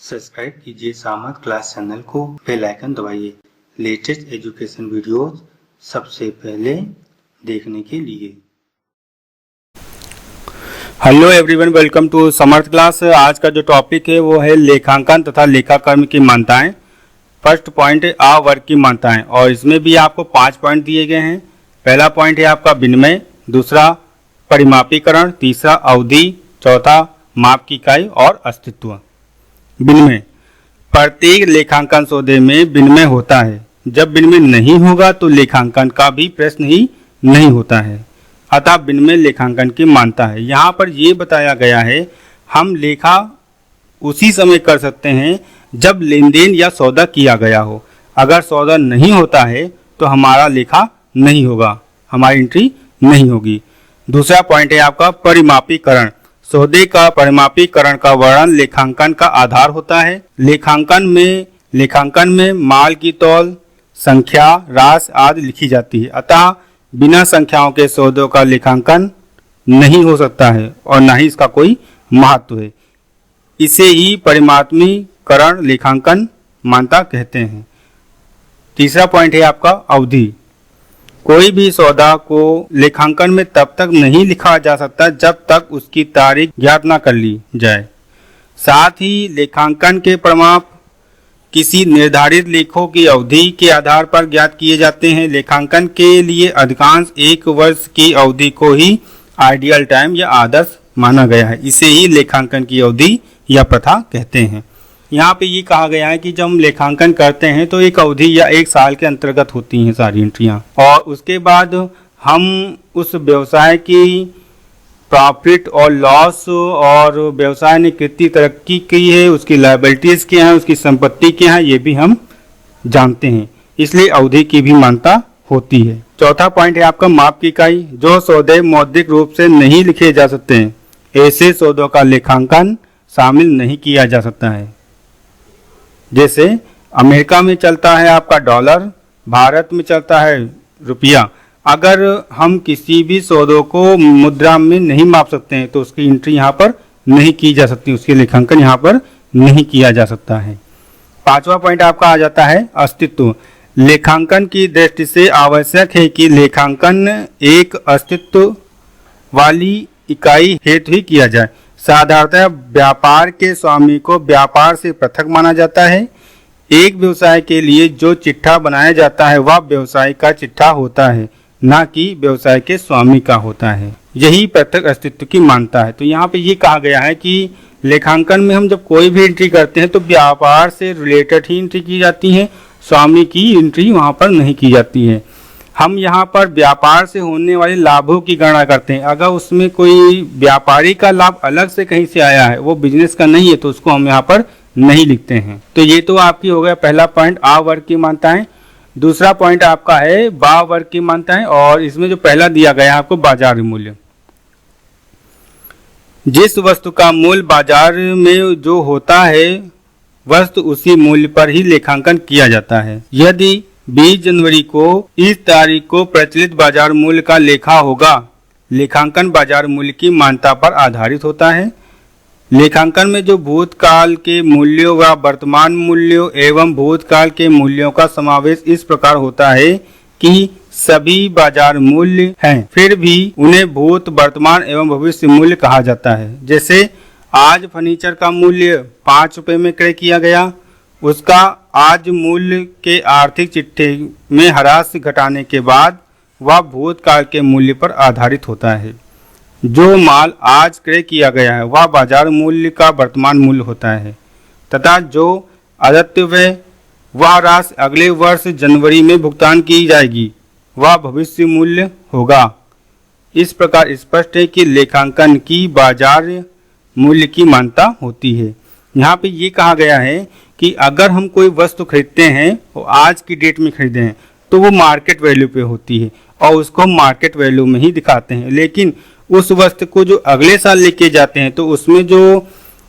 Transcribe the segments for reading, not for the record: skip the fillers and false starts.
Subscribe कीजिए Samarth class channel को, bell icon दबाइए लेटेस्ट एजुकेशन वीडियोस सबसे पहले देखने के लिए। Hello everyone, welcome to Samarth class. आज का जो टॉपिक है वो है लेखांकन तथा लेखाकर्म की मान्यताएं। फर्स्ट पॉइंट है आ वर्ग की मान्यताएं और इसमें भी आपको 5 पॉइंट दिए गए हैं। पहला पॉइंट है आपका विनिमय, दूसरा परिमापीकरण, तीसरा अवधि, चौथा माप की इकाई और अस्तित्व। विनिमय, प्रत्येक लेखांकन सौदे में विनिमय होता है। जब विनिमय नहीं होगा तो लेखांकन का भी प्रश्न ही नहीं होता है। अतः विनिमय लेखांकन की मान्यता है। यहाँ पर ये बताया गया है हम लेखा उसी समय कर सकते हैं जब लेन देन या सौदा किया गया हो। अगर सौदा नहीं होता है तो हमारा लेखा नहीं होगा, हमारी एंट्री नहीं होगी। दूसरा पॉइंट है आपका परिमापीकरण। सौदे का परिमापीकरण का वर्णन लेखांकन का आधार होता है। लेखांकन में माल की तौल, संख्या, राशि आदि लिखी जाती है। अतः बिना संख्याओं के सौदों का लेखांकन नहीं हो सकता है और न ही इसका कोई महत्व है। इसे ही परिमापीकरण लेखांकन मान्यता कहते हैं। तीसरा पॉइंट है आपका अवधि। कोई भी सौदा को लेखांकन में तब तक नहीं लिखा जा सकता जब तक उसकी तारीख ज्ञात न कर ली जाए। साथ ही लेखांकन के परिमाप किसी निर्धारित लेखों की अवधि के आधार पर ज्ञात किए जाते हैं। लेखांकन के लिए अधिकांश 1 वर्ष की अवधि को ही आइडियल टाइम या आदर्श माना गया है। इसे ही लेखांकन की अवधि या प्रथा कहते हैं। यहाँ पे ये कहा गया है कि जब हम लेखांकन करते हैं तो एक अवधि या 1 साल के अंतर्गत होती हैं सारी एंट्रियाँ, और उसके बाद हम उस व्यवसाय की प्रॉफिट और लॉस और व्यवसाय ने कितनी तरक्की की है, उसकी लायबिलिटीज़ क्या हैं, उसकी संपत्ति क्या है, ये भी हम जानते हैं। इसलिए अवधि की भी मान्यता होती है। चौथा पॉइंट है आपका माप की इकाई। जो सौदे मौद्रिक रूप से नहीं लिखे जा सकते हैं ऐसे सौदों का लेखांकन शामिल नहीं किया जा सकता है। जैसे अमेरिका में चलता है आपका डॉलर, भारत में चलता है रुपया। अगर हम किसी भी सौदों को मुद्रा में नहीं माप सकते हैं तो उसकी एंट्री यहाँ पर नहीं की जा सकती, उसके लेखांकन यहाँ पर नहीं किया जा सकता है। पांचवा पॉइंट आपका आ जाता है अस्तित्व। लेखांकन की दृष्टि से आवश्यक है कि लेखांकन एक अस्तित्व वाली इकाई हेतु ही किया जाए। साधारणतः व्यापार के स्वामी को व्यापार से पृथक माना जाता है। एक व्यवसाय के लिए जो चिट्ठा बनाया जाता है वह व्यवसाय का चिट्ठा होता है, न कि व्यवसाय के स्वामी का होता है। यही पृथक अस्तित्व की मान्यता है। तो यहाँ पे ये कहा गया है कि लेखांकन में हम जब कोई भी एंट्री करते हैं तो व्यापार से रिलेटेड ही एंट्री की जाती है, स्वामी की एंट्री वहाँ पर नहीं की जाती है। हम यहाँ पर व्यापार से होने वाले लाभों की गणना करते हैं। अगर उसमें कोई व्यापारी का लाभ अलग से कहीं से आया है, वो बिजनेस का नहीं है, तो उसको हम यहाँ पर नहीं लिखते हैं। तो ये तो आपकी हो गया पहला पॉइंट आ वर्ग की मान्यताएं। दूसरा पॉइंट आपका है बा वर्ग की मान्यताएं और इसमें जो पहला दिया गया है आपको बाजार मूल्य। जिस वस्तु का मूल्य बाजार में जो होता है वस्तु उसी मूल्य पर ही लेखांकन किया जाता है। यदि 20 जनवरी को इस तारीख को प्रचलित बाजार मूल्य का लेखा होगा। लेखांकन बाजार मूल्य की मान्यता पर आधारित होता है। लेखांकन में जो भूतकाल के मूल्यों व वर्तमान मूल्यों एवं भूतकाल के मूल्यों का समावेश इस प्रकार होता है कि सभी बाजार मूल्य हैं, फिर भी उन्हें भूत, वर्तमान एवं भविष्य मूल्य कहा जाता है। जैसे आज फर्नीचर का मूल्य 5 रुपए में क्रय किया गया, उसका आज मूल्य के आर्थिक चिट्ठे में ह्रास घटाने के बाद वह भूतकाल के मूल्य पर आधारित होता है। जो माल आज क्रय किया गया है वह बाजार मूल्य का वर्तमान मूल्य होता है तथा जो अदायत्व वह राशि अगले वर्ष जनवरी में भुगतान की जाएगी वह भविष्य मूल्य होगा। इस प्रकार स्पष्ट है कि लेखांकन की बाजार मूल्य की मान्यता होती है। यहाँ पे ये कहा गया है कि अगर हम कोई वस्तु खरीदते हैं और आज की डेट में खरीदे हैं तो वो मार्केट वैल्यू पे होती है और उसको हम मार्केट वैल्यू में ही दिखाते हैं। लेकिन उस वस्तु को जो अगले साल लेके जाते हैं तो उसमें जो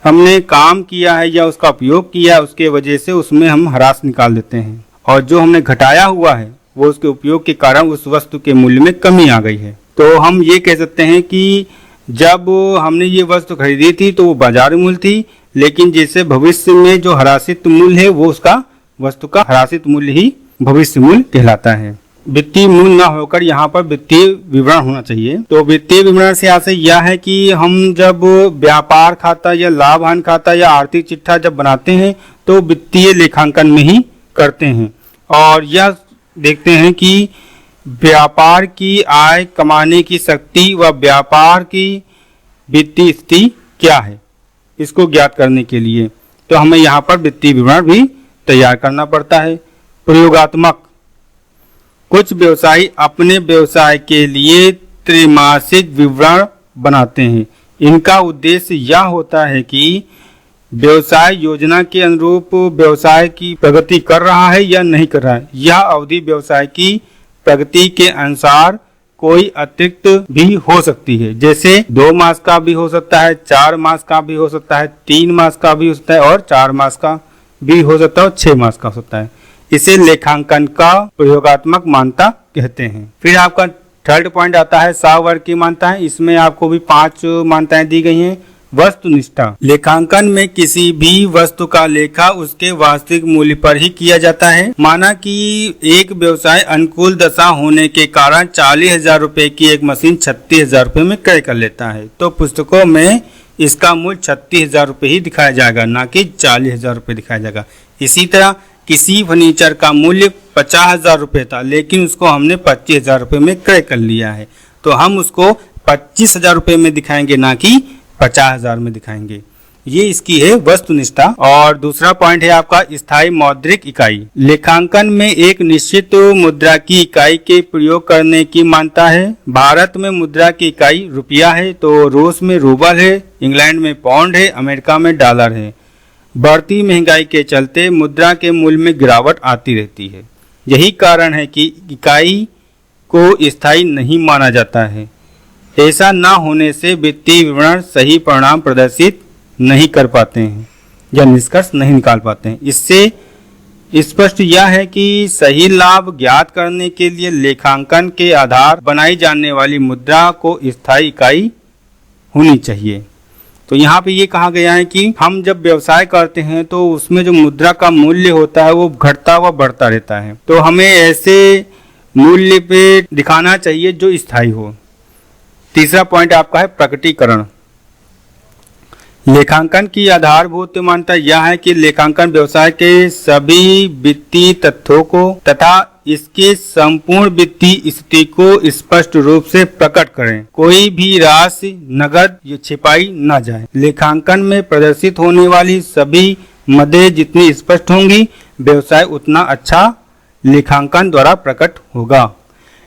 हमने काम किया है या उसका उपयोग किया है उसके वजह से उसमें हम ह्रास निकाल देते हैं, और जो हमने घटाया हुआ है वो उसके उपयोग के कारण उस वस्तु के मूल्य में कमी आ गई है। तो हम ये कह सकते हैं कि जब हमने ये वस्तु खरीदी थी तो वो बाजार मूल्य थी, लेकिन जैसे भविष्य में जो हरासित मूल्य है वो उसका वस्तु का हरासित मूल्य ही भविष्य मूल्य कहलाता है। वित्तीय मूल्य न होकर यहाँ पर वित्तीय विवरण होना चाहिए। तो वित्तीय विवरण से आशय यह है कि हम जब व्यापार खाता या लाभ हानि खाता या आर्थिक चिट्ठा जब बनाते हैं तो वित्तीय लेखांकन में ही करते हैं और यह देखते हैं कि व्यापार की आय कमाने की शक्ति व व्यापार की वित्तीय स्थिति क्या है, इसको ज्ञात करने के लिए तो हमें यहाँ पर वित्तीय विवरण भी तैयार करना पड़ता है। प्रयोगात्मक, कुछ व्यवसायी अपने व्यवसाय के लिए त्रैमासिक विवरण बनाते हैं। इनका उद्देश्य यह होता है कि व्यवसाय योजना के अनुरूप व्यवसाय की प्रगति कर रहा है या नहीं कर रहा है। यह अवधि व्यवसाय की प्रगति के अनुसार कोई अतिरिक्त भी हो सकती है, जैसे 2 मास का भी हो सकता है, 4 मास का भी हो सकता है, 3 मास का भी हो सकता है और 4 मास का भी हो सकता है और 6 मास का हो सकता है। इसे लेखांकन का प्रयोगात्मक मान्यता कहते हैं। फिर आपका थर्ड पॉइंट आता है सावर्ग की मान्यताएं। इसमें आपको भी 5 मान्यताएं दी गई हैं। वस्तुनिष्ठा, लेखांकन में किसी भी वस्तु का लेखा उसके वास्तविक मूल्य पर ही किया जाता है। माना कि एक व्यवसाय अनुकूल दशा होने के कारण 40,000 रुपए की एक मशीन 36,000 रुपए में क्रय कर लेता है तो पुस्तकों में इसका मूल्य 36,000 रुपए ही दिखाया जाएगा, ना कि 40,000 रुपए दिखाया जाएगा। इसी तरह किसी फर्नीचर का मूल्य 50,000 रुपए था लेकिन उसको हमने 25,000 रुपए में क्रय कर लिया है तो हम उसको 25,000 रुपए में दिखाएंगे, ना कि 50,000 में दिखाएंगे। ये इसकी है वस्तुनिष्ठा। और दूसरा पॉइंट है आपका स्थायी मौद्रिक इकाई। लेखांकन में एक निश्चित मुद्रा की इकाई के प्रयोग करने की मान्यता है। भारत में मुद्रा की इकाई रुपया है तो रूस में रूबल है, इंग्लैंड में पाउंड है, अमेरिका में डॉलर है। बढ़ती महंगाई के चलते मुद्रा के मूल्य में गिरावट आती रहती है। यही कारण है कि इकाई को स्थायी नहीं माना जाता है। ऐसा न होने से वित्तीय विवरण सही परिणाम प्रदर्शित नहीं कर पाते हैं या निष्कर्ष नहीं निकाल पाते हैं। इससे स्पष्ट यह है कि सही लाभ ज्ञात करने के लिए लेखांकन के आधार बनाई जाने वाली मुद्रा को स्थायी इकाई होनी चाहिए। तो यहाँ पे ये कहा गया है कि हम जब व्यवसाय करते हैं तो उसमें जो मुद्रा का मूल्य होता है वो घटता व बढ़ता रहता है, तो हमें ऐसे मूल्य पे दिखाना चाहिए जो स्थायी हो। तीसरा पॉइंट आपका है प्रकटीकरण। लेखांकन की आधारभूत मान्यता यह है कि लेखांकन व्यवसाय के सभी वित्तीय तथ्यों को तथा इसके संपूर्ण वित्तीय स्थिति को स्पष्ट रूप से प्रकट करें। कोई भी राशि नगद छिपाई न जाए। लेखांकन में प्रदर्शित होने वाली सभी मदें जितनी स्पष्ट होंगी व्यवसाय उतना अच्छा लेखांकन द्वारा प्रकट होगा।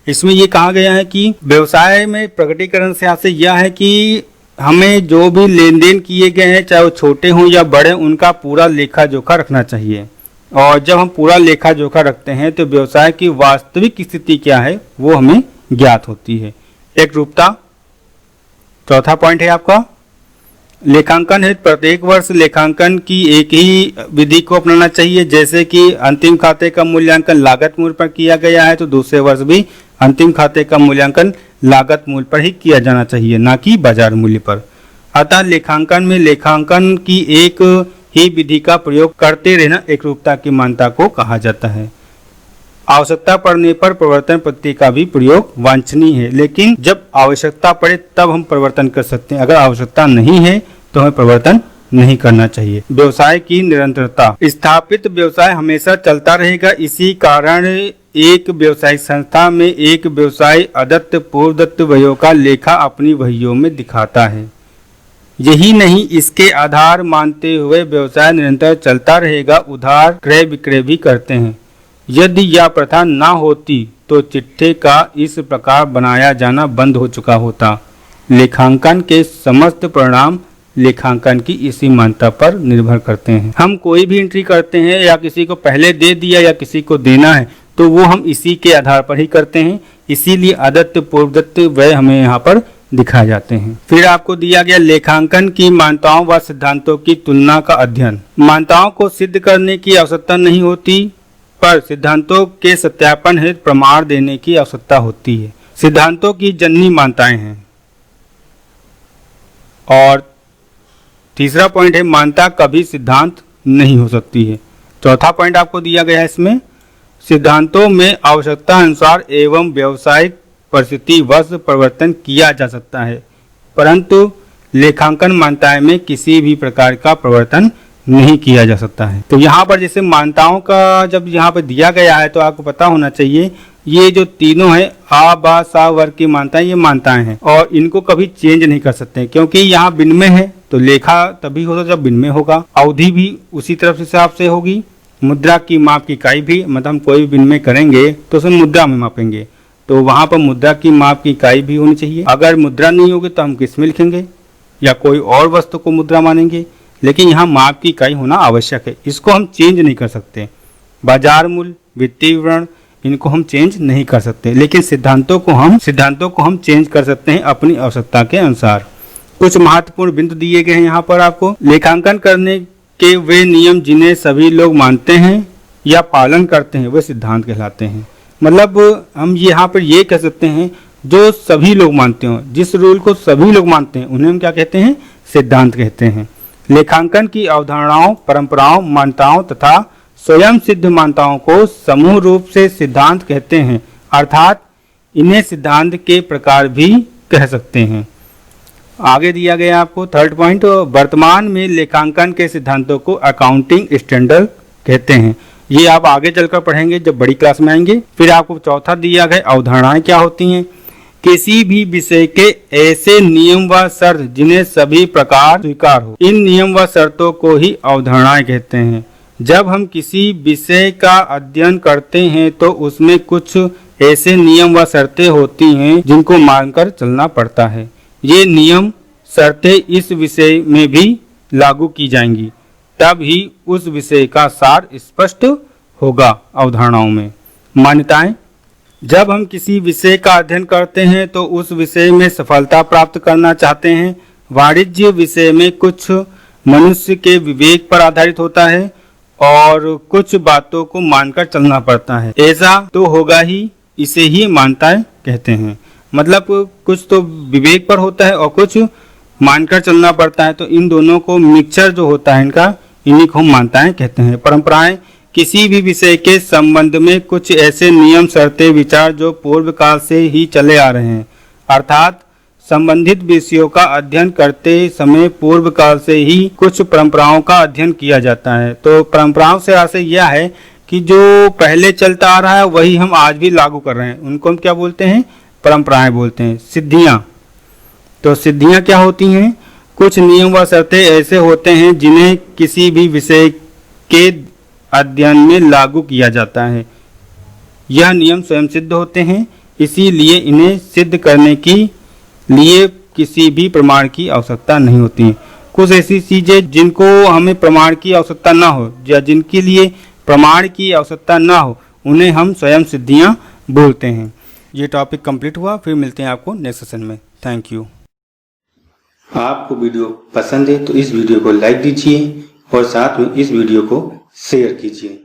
इसमें ये कहा गया है कि व्यवसाय में प्रकटीकरण से आशय यह है कि हमें जो भी लेन देन किए गए हैं चाहे वो छोटे हों या बड़े, उनका पूरा लेखा जोखा रखना चाहिए। और जब हम पूरा लेखा जोखा रखते हैं तो व्यवसाय की वास्तविक स्थिति क्या है वो हमें ज्ञात होती है। एकरूपता चौथा पॉइंट है आपका। लेखांकन है प्रत्येक वर्ष लेखांकन की एक ही विधि को अपनाना चाहिए। जैसे कि अंतिम खाते का मूल्यांकन लागत मूल्य पर किया गया है तो दूसरे वर्ष भी अंतिम खाते का मूल्यांकन लागत मूल्य पर ही किया जाना चाहिए, ना कि बाजार मूल्य पर। अतः लेखांकन में लेखांकन की एक ही विधि का प्रयोग करते रहना एकरूपता की मान्यता को कहा जाता है। आवश्यकता पड़ने पर परिवर्तन पद्धति का भी प्रयोग वांछनीय है, लेकिन जब आवश्यकता पड़े तब हम परिवर्तन कर सकते हैं। अगर आवश्यकता नहीं है तो हमें परिवर्तन नहीं करना चाहिए। व्यवसाय की निरंतरता। स्थापित व्यवसाय हमेशा चलता रहेगा। इसी कारण एक व्यवसायिक संस्था में एक व्यवसाय अदत्त पूर्वदत्त वहियों का लेखा अपनी वहियों में दिखाता है। यही नहीं, इसके आधार मानते हुए व्यवसाय निरंतर चलता रहेगा। उधार क्रय विक्रय भी करते हैं। यदि यह प्रथा न होती तो चिट्ठे का इस प्रकार बनाया जाना बंद हो चुका होता। लेखांकन के समस्त परिणाम लेखांकन की इसी मान्यता पर निर्भर करते हैं। हम कोई भी एंट्री करते हैं या किसी को पहले दे दिया या किसी को देना है तो वो हम इसी के आधार पर ही करते हैं। इसीलिए अदत्त पूर्वदत्त व्यय हमें यहाँ पर दिखाए जाते हैं। फिर आपको दिया गया लेखांकन की मान्यताओं व सिद्धांतों की तुलना का अध्ययन। मान्यताओं को सिद्ध करने की आवश्यकता नहीं होती, पर सिद्धांतों के सत्यापन हेतु प्रमाण देने की आवश्यकता होती है। सिद्धांतों की जननी मान्यताएं हैं और तीसरा पॉइंट है मान्यता कभी सिद्धांत नहीं हो सकती है। चौथा पॉइंट आपको दिया गया है इसमें, सिद्धांतों में आवश्यकता अनुसार एवं व्यावसायिक परिस्थिति वश परिवर्तन किया जा सकता है, परंतु लेखांकन मान्यताएं में किसी भी प्रकार का परिवर्तन नहीं किया जा सकता है। तो यहाँ पर जैसे मान्यताओं का जब यहाँ पर दिया गया है तो आपको पता होना चाहिए ये जो तीनों है आ बा सा वर्ग की मान्यताएं, ये मान्यताएं हैं और इनको कभी चेंज नहीं कर सकते, क्योंकि यहाँ विनिमय है तो लेखा तभी होगा जब विनिमय होगा। अवधि भी उसी तरफ से हिसाब से होगी। मुद्रा की माप की इकाई भी, मतलब हम कोई विनिमय करेंगे तो उसे मुद्रा में मापेंगे, तो वहाँ पर मुद्रा की माप की इकाई भी होनी चाहिए। अगर मुद्रा नहीं होगी तो हम किस में लिखेंगे या कोई और वस्तु को मुद्रा मानेंगे, लेकिन यहाँ माप की इकाई होना आवश्यक है, इसको हम चेंज नहीं कर सकते। बाजार मूल्य, वित्तीय विवरण, इनको हम चेंज नहीं कर सकते, लेकिन सिद्धांतों को हम चेंज कर सकते हैं अपनी आवश्यकता के अनुसार। कुछ महत्वपूर्ण बिंदु दिए गए हैं यहाँ पर आपको। लेखांकन करने के वे नियम जिन्हें सभी लोग मानते हैं या पालन करते हैं वे सिद्धांत कहलाते हैं। मतलब हम यहाँ पर ये कह सकते हैं जो सभी लोग मानते हो, जिस रूल को सभी लोग मानते हैं उन्हें हम क्या कहते हैं, सिद्धांत कहते हैं। लेखांकन की अवधारणाओं, परंपराओं, मान्यताओं तथा स्वयं सिद्ध मान्यताओं को समूह रूप से सिद्धांत कहते हैं, अर्थात इन्हें सिद्धांत के प्रकार भी कह सकते हैं। आगे दिया गया आपको थर्ड पॉइंट, वर्तमान में लेखांकन के सिद्धांतों को अकाउंटिंग स्टैंडर्ड कहते हैं। ये आप आगे चलकर पढ़ेंगे जब बड़ी क्लास में आएंगे। फिर आपको चौथा दिया गया अवधारणाएं क्या होती हैं, किसी भी विषय के ऐसे नियम व शर्त जिन्हें सभी प्रकार स्वीकार हो, इन नियम व शर्तों को ही अवधारणाएं कहते हैं। जब हम किसी विषय का अध्ययन करते हैं तो उसमें कुछ ऐसे नियम व शर्तें होती हैं जिनको मानकर चलना पड़ता है। ये नियम शर्तें इस विषय में भी लागू की जाएंगी, तब ही उस विषय का सार स्पष्ट होगा। अवधारणाओं में मान्यताएं, जब हम किसी विषय का अध्ययन करते हैं तो उस विषय में सफलता प्राप्त करना चाहते हैं। वाणिज्य विषय में कुछ मनुष्य के विवेक पर आधारित होता है और कुछ बातों को मानकर चलना पड़ता है, ऐसा तो होगा ही, इसे ही मान्यताएं कहते हैं। मतलब कुछ तो विवेक पर होता है और कुछ मानकर चलना पड़ता है, तो इन दोनों को मिक्सचर जो होता है इनका, इन्हीं को हम मान्यताएं कहते हैं। परंपराएं, किसी भी विषय के संबंध में कुछ ऐसे नियम, शर्तें, विचार जो पूर्व काल से ही चले आ रहे हैं, अर्थात संबंधित विषयों का अध्ययन करते समय पूर्व काल से ही कुछ परंपराओं का अध्ययन किया जाता है। तो परंपराओं से आशय यह है कि जो पहले चलता आ रहा है वही हम आज भी लागू कर रहे हैं, उनको हम क्या बोलते हैं, परंपराएं बोलते हैं। सिद्धियां, तो सिद्धियां क्या होती हैं, कुछ नियम व शर्तें ऐसे होते हैं जिन्हें किसी भी विषय के अध्ययन में लागू किया जाता है। यह नियम स्वयं सिद्ध होते हैं, इसीलिए इन्हें सिद्ध करने के लिए किसी भी प्रमाण की आवश्यकता नहीं होती। कुछ ऐसी चीजें जिनको हमें प्रमाण की आवश्यकता ना हो या जिनके लिए प्रमाण की आवश्यकता ना हो, उन्हें हम स्वयं सिद्धियां बोलते हैं। ये टॉपिक कंप्लीट हुआ, फिर मिलते हैं आपको नेक्स्ट सेशन में। Thank you. आपको वीडियो पसंद है तो इस वीडियो को लाइक दीजिए और साथ में इस वीडियो को शेयर कीजिए।